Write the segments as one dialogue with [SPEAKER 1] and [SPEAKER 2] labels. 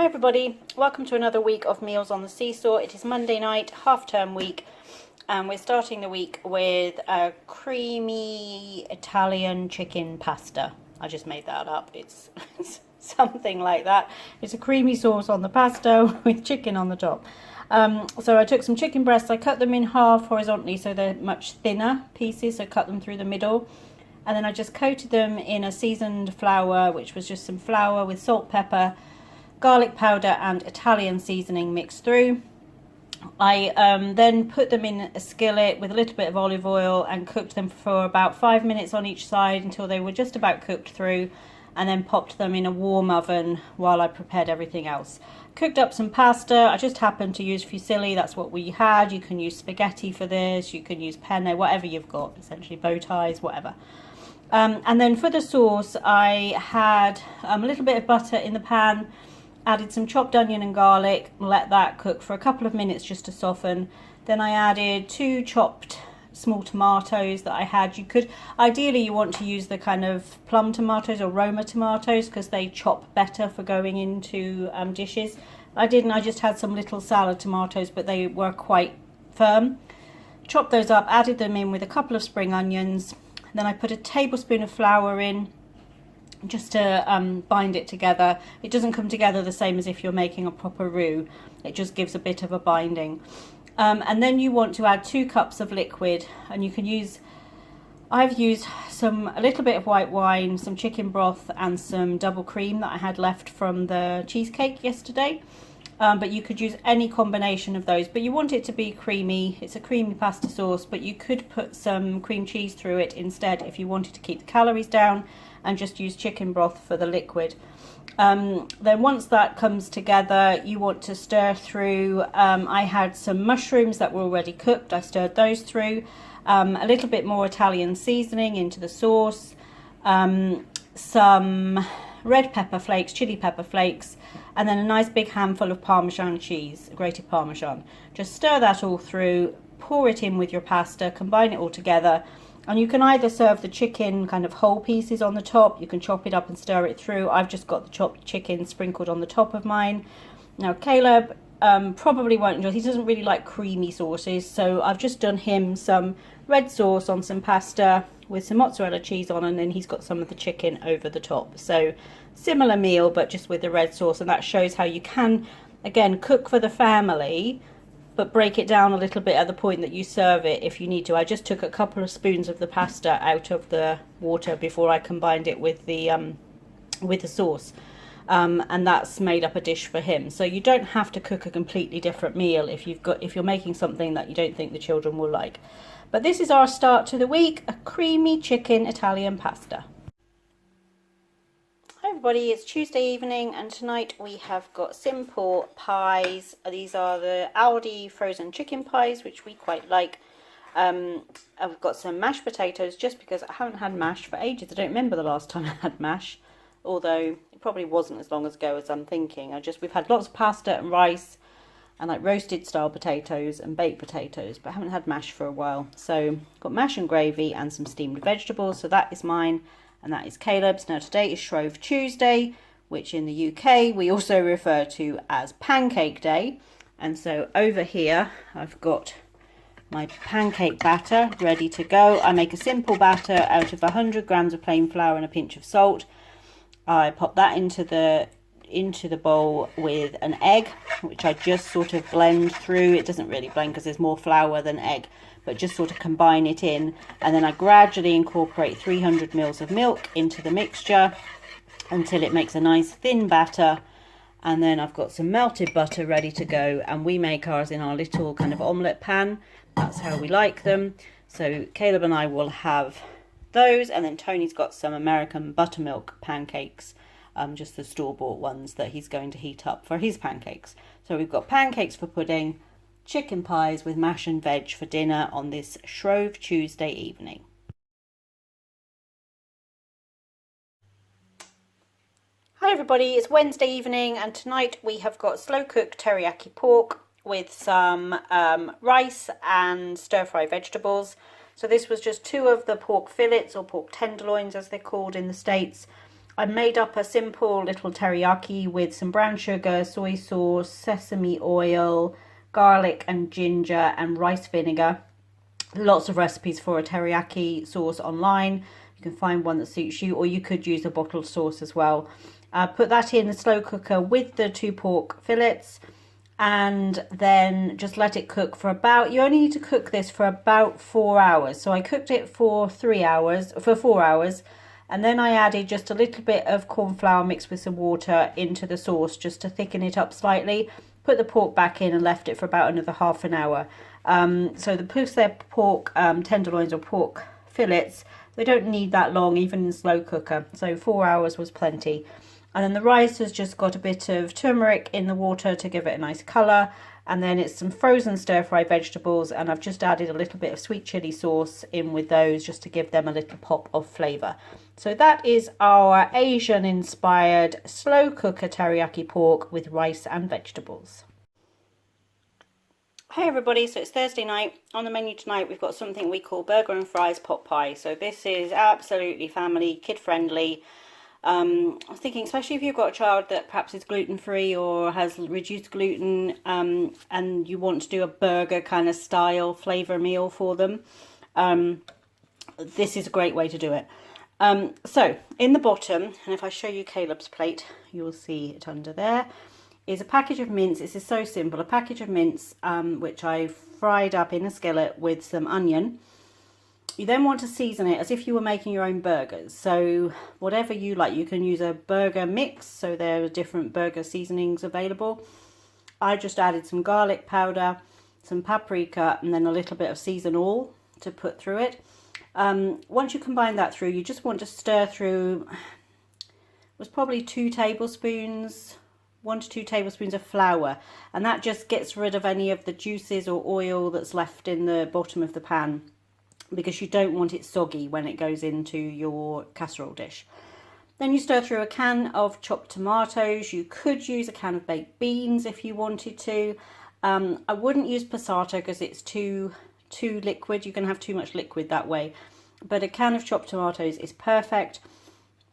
[SPEAKER 1] Hi everybody, welcome to another week of Meals on the Seesaw. It is Monday night, half-term week, and we're starting the week with a creamy Italian chicken pasta. I just made that up. It's something like that. It's a creamy sauce on the pasta with chicken on the top. So I took some chicken breasts, I cut them in half horizontally so they're much thinner pieces, so cut them through the middle. And then I just coated them in a seasoned flour, which was just some flour with salt, pepper, garlic powder and Italian seasoning mixed through. I then put them in a skillet with a little bit of olive oil and cooked them for about 5 minutes on each side until they were just about cooked through, and then popped them in a warm oven while I prepared everything else. Cooked up some pasta. I just happened to use fusilli, that's what we had. You can use spaghetti for this, you can use penne, whatever you've got, essentially bow ties, whatever. And then for the sauce I had a little bit of butter in the pan, added some chopped onion and garlic, let that cook for a couple of minutes just to soften. Then I added 2 chopped small tomatoes that I had. You could, ideally you want to use the kind of plum tomatoes or Roma tomatoes because they chop better for going into dishes. I didn't, I just had some little salad tomatoes, but they were quite firm. Chopped those up, added them in with a couple of spring onions. Then I put a tablespoon of flour in, just to bind it together. It doesn't come together the same as if you're making a proper roux. It just gives a bit of a binding. And then you want to add 2 cups of liquid, and you can use, I've used a little bit of white wine, some chicken broth and some double cream that I had left from the cheesecake yesterday. But you could use any combination of those, but you want it to be creamy. It's a creamy pasta sauce, but you could put some cream cheese through it instead if you wanted to keep the calories down, and just use chicken broth for the liquid. Then once that comes together, you want to stir through. I had some mushrooms that were already cooked. I stirred those through. A little bit more Italian seasoning into the sauce. Some red pepper flakes, chili pepper flakes, and then a nice big handful of Parmesan cheese, grated Parmesan. Just stir that all through, pour it in with your pasta, combine it all together. And you can either serve the chicken kind of whole pieces on the top, you can chop it up and stir it through. I've just got the chopped chicken sprinkled on the top of mine. Now Caleb probably won't enjoy, he doesn't really like creamy sauces, so I've just done him some red sauce on some pasta with some mozzarella cheese on, and then he's got some of the chicken over the top. So similar meal, but just with the red sauce, and that shows how you can, again, cook for the family, but break it down a little bit at the point that you serve it if you need to. I just took a couple of spoons of the pasta out of the water before I combined it with the sauce, and that's made up a dish for him. So you don't have to cook a completely different meal if you're making something that you don't think the children will like. But this is our start to the week, a creamy chicken Italian pasta. Hi everybody, it's Tuesday evening, and tonight we have got simple pies. These are the Aldi frozen chicken pies, which we quite like. I've got some mashed potatoes, just because I haven't had mash for ages. I don't remember the last time I had mash, although it probably wasn't as long ago as I'm thinking. We've had lots of pasta and rice and like roasted style potatoes and baked potatoes, but I haven't had mash for a while. So got mash and gravy and some steamed vegetables. So that is mine. And that is Caleb's. Now today is Shrove Tuesday, which in the UK we also refer to as Pancake Day. And so over here I've got my pancake batter ready to go. I make a simple batter out of 100 grams of plain flour and a pinch of salt. I pop that into the bowl with an egg, which I just sort of blend through. It doesn't really blend because there's more flour than egg, but just sort of combine it in, and then I gradually incorporate 300 mils of milk into the mixture until it makes a nice thin batter. And then I've got some melted butter ready to go, and we make ours in our little kind of omelette pan. That's how we like them. So Caleb and I will have those, and then Tony's got some American buttermilk pancakes, just the store-bought ones that he's going to heat up for his pancakes. So we've got pancakes for pudding, chicken pies with mash and veg for dinner on this Shrove Tuesday evening. Hi everybody, it's Wednesday evening, and tonight we have got slow cooked teriyaki pork with some rice and stir fry vegetables. So this was just 2 of the pork fillets, or pork tenderloins as they're called in the States. I made up a simple little teriyaki with some brown sugar, soy sauce, sesame oil, garlic and ginger and rice vinegar. Lots of recipes for a teriyaki sauce online. You can find one that suits you, or you could use a bottled sauce as well. Put that in the slow cooker with the 2 pork fillets, and then just let it cook for about, you only need to cook this for about 4 hours. So I cooked it for 4 hours, and then I added just a little bit of corn flour mixed with some water into the sauce just to thicken it up slightly. Put the pork back in and left it for about another half an hour. So because they're pork tenderloins or pork fillets, they don't need that long, even in slow cooker. So 4 hours was plenty. And then the rice has just got a bit of turmeric in the water to give it a nice colour. And then it's some frozen stir-fry vegetables, and I've just added a little bit of sweet chilli sauce in with those just to give them a little pop of flavour. So that is our Asian-inspired slow cooker teriyaki pork with rice and vegetables. Hey everybody, so it's Thursday night. On the menu tonight we've got something we call burger and fries pot pie. So this is absolutely family, kid friendly. I was thinking, especially if you've got a child that perhaps is gluten-free or has reduced gluten, and you want to do a burger kind of style flavour meal for them, this is a great way to do it. So in the bottom, and if I show you Caleb's plate, you will see it under there, is a package of mince. This is so simple. A package of mince, which I fried up in a skillet with some onion. You then want to season it as if you were making your own burgers. So whatever you like, you can use a burger mix. So there are different burger seasonings available. I just added some garlic powder, some paprika, and then a little bit of season oil to put through it. Once you combine that through, you just want to stir through, it was probably 1 to 2 tablespoons of flour, and that just gets rid of any of the juices or oil that's left in the bottom of the pan, because you don't want it soggy when it goes into your casserole dish. Then you stir through a can of chopped tomatoes. You could use a can of baked beans if you wanted to. I wouldn't use passata because it's too liquid. You can have too much liquid that way. But a can of chopped tomatoes is perfect.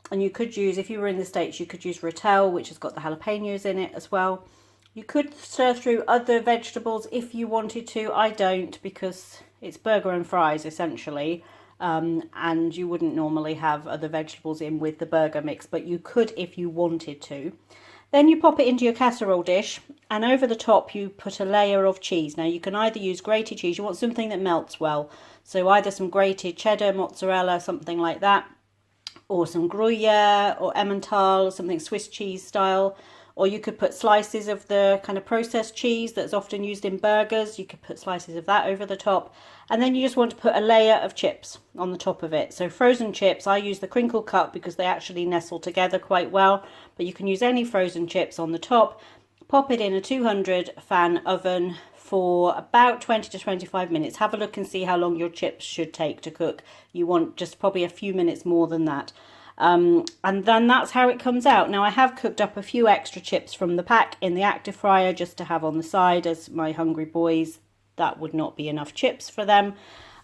[SPEAKER 1] And you could use, if you were in the States, you could use rotel, which has got the jalapenos in it as well. You could stir through other vegetables if you wanted to. I don't, because it's burger and fries essentially, and you wouldn't normally have other vegetables in with the burger mix, but you could if you wanted to. Then you pop it into your casserole dish, and over the top you put a layer of cheese. Now you can either use grated cheese, you want something that melts well, so either some grated cheddar, mozzarella, something like that, or some Gruyere or Emmental, something Swiss cheese style. Or you could put slices of the kind of processed cheese that's often used in burgers. You could put slices of that over the top. And then you just want to put a layer of chips on the top of it. So frozen chips, I use the crinkle cut because they actually nestle together quite well. But you can use any frozen chips on the top. Pop it in a 200 fan oven for about 20 to 25 minutes. Have a look and see how long your chips should take to cook. You want just probably a few minutes more than that. And then that's how it comes out. Now I have cooked up a few extra chips from the pack in the active fryer just to have on the side, as my hungry boys, that would not be enough chips for them.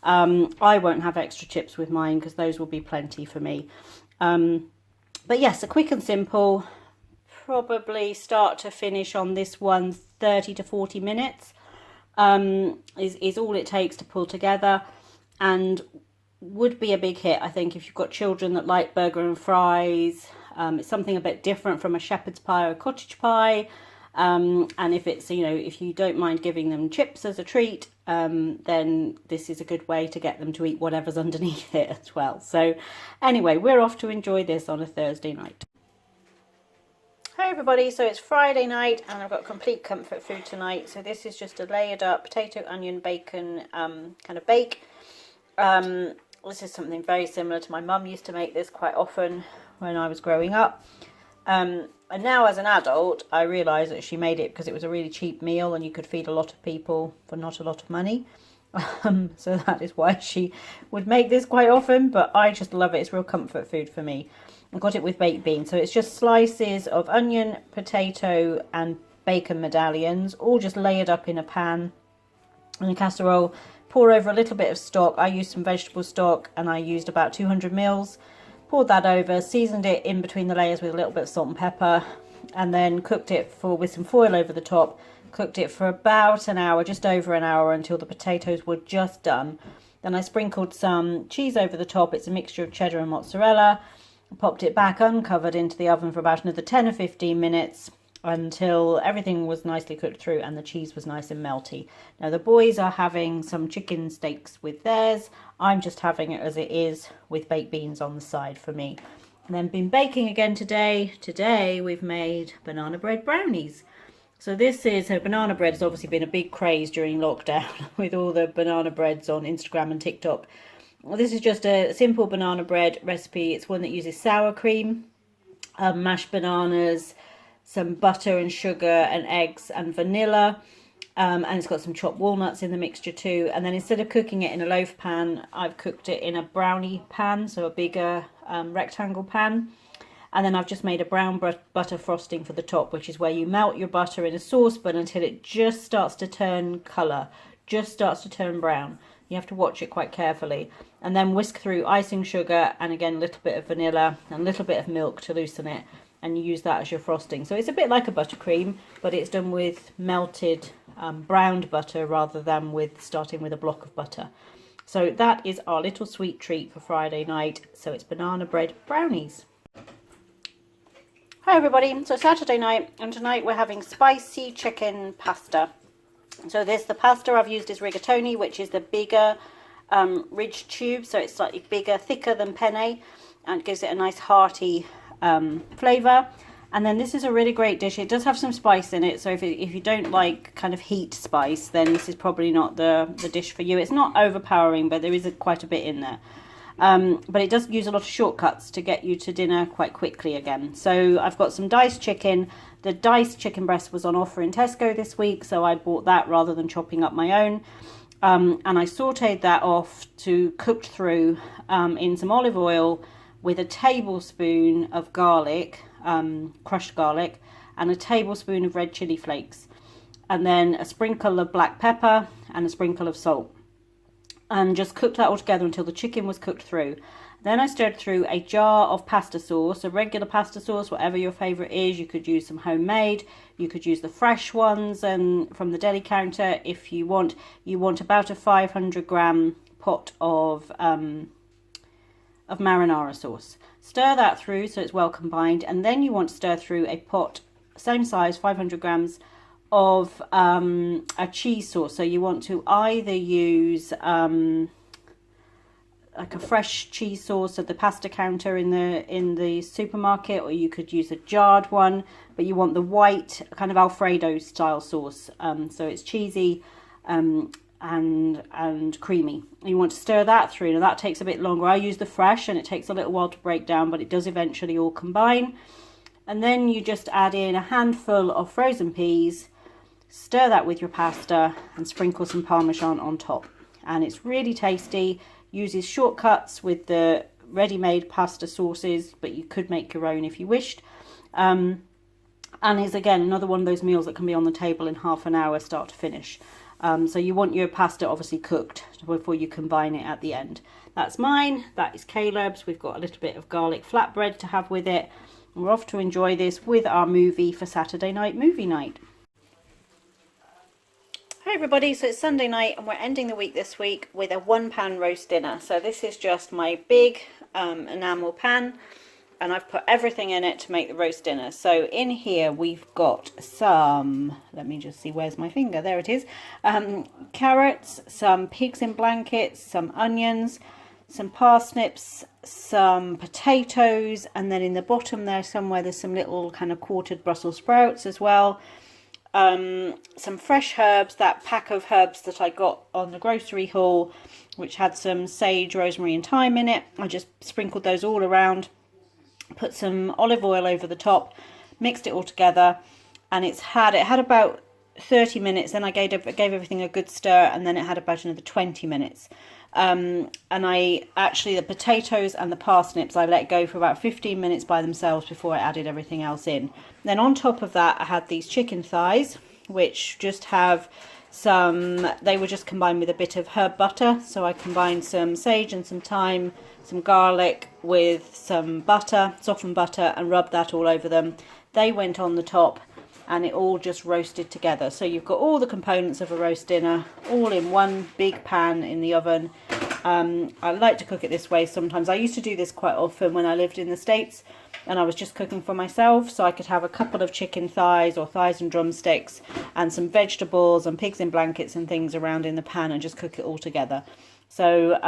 [SPEAKER 1] I won't have extra chips with mine because those will be plenty for me. But yes, a quick and simple, probably start to finish on this one 30 to 40 minutes is all it takes to pull together, and would be a big hit, I think, if you've got children that like burger and fries. It's something a bit different from a shepherd's pie or a cottage pie. And if it's, if you don't mind giving them chips as a treat, then this is a good way to get them to eat whatever's underneath it as well. So anyway, we're off to enjoy this on a Thursday night. Hi everybody, so it's Friday night and I've got complete comfort food tonight. So this is just a layered up potato, onion, bacon kind of bake. This is something very similar to my mum used to make this quite often when I was growing up. And now as an adult, I realise that she made it because it was a really cheap meal and you could feed a lot of people for not a lot of money. So that is why she would make this quite often, but I just love it. It's real comfort food for me. I got it with baked beans. So it's just slices of onion, potato and bacon medallions, all just layered up in a pan in a casserole. Pour over a little bit of stock. I used some vegetable stock and I used about 200 mils. poured that over, seasoned it in between the layers with a little bit of salt and pepper, and then cooked it with some foil over the top. Cooked it for about an hour, just over an hour, until the potatoes were just done. Then I sprinkled some cheese over the top. It's a mixture of cheddar and mozzarella. Popped it back uncovered into the oven for about another 10 or 15 minutes until everything was nicely cooked through and the cheese was nice and melty. Now the boys are having some chicken steaks with theirs. I'm just having it as it is with baked beans on the side for me. And then been baking again today. Today we've made banana bread brownies. So banana bread has obviously been a big craze during lockdown with all the banana breads on Instagram and TikTok. Well, this is just a simple banana bread recipe. It's one that uses sour cream, mashed bananas, some butter and sugar and eggs and vanilla. And it's got some chopped walnuts in the mixture too. And then instead of cooking it in a loaf pan, I've cooked it in a brownie pan, so a bigger rectangle pan. And then I've just made a brown butter frosting for the top, which is where you melt your butter in a saucepan until it just starts to turn colour, just starts to turn brown. You have to watch it quite carefully. And then whisk through icing sugar and again a little bit of vanilla and a little bit of milk to loosen it. And you use that as your frosting. So it's a bit like a buttercream, but it's done with melted browned butter rather than starting with a block of butter. So that is our little sweet treat for Friday night. So it's banana bread brownies. Hi everybody, so Saturday night, and tonight we're having spicy chicken pasta. So the pasta I've used is rigatoni, which is the bigger ridged tube, so it's slightly bigger, thicker than penne, and gives it a nice hearty flavour. And then this is a really great dish. It does have some spice in it, so if you don't like kind of heat spice, then this is probably not the dish for you. It's not overpowering, but there is quite a bit in there. But it does use a lot of shortcuts to get you to dinner quite quickly again. So I've got some diced chicken. The diced chicken breast was on offer in Tesco this week, so I bought that rather than chopping up my own. And I sauteed that off to cooked through in some olive oil with a tablespoon of garlic, crushed garlic, and a tablespoon of red chili flakes, and then a sprinkle of black pepper and a sprinkle of salt. And just cooked that all together until the chicken was cooked through. Then I stirred through a jar of pasta sauce, a regular pasta sauce, whatever your favourite is. You could use some homemade, you could use the fresh ones and from the deli counter if you want. You want about a 500 gram pot of marinara sauce. Stir that through so it's well combined, and then you want to stir through a pot, same size, 500 grams of a cheese sauce. So you want to either use like a fresh cheese sauce at the pasta counter in the supermarket, or you could use a jarred one, but you want the white kind of Alfredo style sauce, so it's cheesy and creamy. You want to stir that through. Now that takes a bit longer. I use the fresh and it takes a little while to break down, but it does eventually all combine. And then you just add in a handful of frozen peas, stir that with your pasta, and sprinkle some Parmesan on top. And it's really tasty. Uses shortcuts with the ready-made pasta sauces, but you could make your own if you wished. And is again another one of those meals that can be on the table in half an hour start to finish. So you want your pasta obviously cooked before you combine it at the end. That's mine, that is Caleb's. We've got a little bit of garlic flatbread to have with it. And we're off to enjoy this with our movie for Saturday night movie night. Hi everybody, so it's Sunday night and we're ending the week this week with a 1-pan roast dinner. So this is just my big enamel pan, and I've put everything in it to make the roast dinner. So in here we've got some, let me just see, where's my finger? There it is. Carrots, some pigs in blankets, some onions, some parsnips, some potatoes, and then in the bottom there somewhere there's some little kind of quartered Brussels sprouts as well. Some fresh herbs, that pack of herbs that I got on the grocery haul, which had some sage, rosemary and thyme in it. I just sprinkled those all around, put some olive oil over the top, mixed it all together, and it had about 30 minutes. Then I gave everything a good stir, and then it had about another 20 minutes. And the potatoes and the parsnips I let go for about 15 minutes by themselves before I added everything else in. Then on top of that I had these chicken thighs, which just have they were just combined with a bit of herb butter. So I combined some sage and some thyme, some garlic with some butter, softened butter, and rubbed that all over them. They went on the top and it all just roasted together. So you've got all the components of a roast dinner all in one big pan in the oven. I like to cook it this way sometimes. I used to do this quite often when I lived in the States and I was just cooking for myself, so I could have a couple of chicken thighs or thighs and drumsticks and some vegetables and pigs in blankets and things around in the pan and just cook it all together. So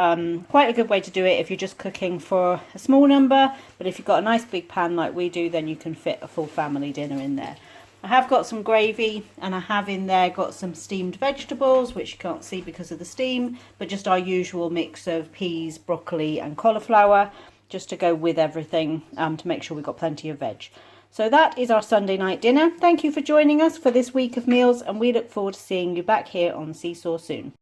[SPEAKER 1] quite a good way to do it if you're just cooking for a small number, but if you've got a nice big pan like we do, then you can fit a full family dinner in there. I have got some gravy and I have in there got some steamed vegetables, which you can't see because of the steam, but just our usual mix of peas, broccoli and cauliflower, just to go with everything, to make sure we've got plenty of veg. So that is our Sunday night dinner. Thank you for joining us for this week of meals, and we look forward to seeing you back here on SeeSaw soon.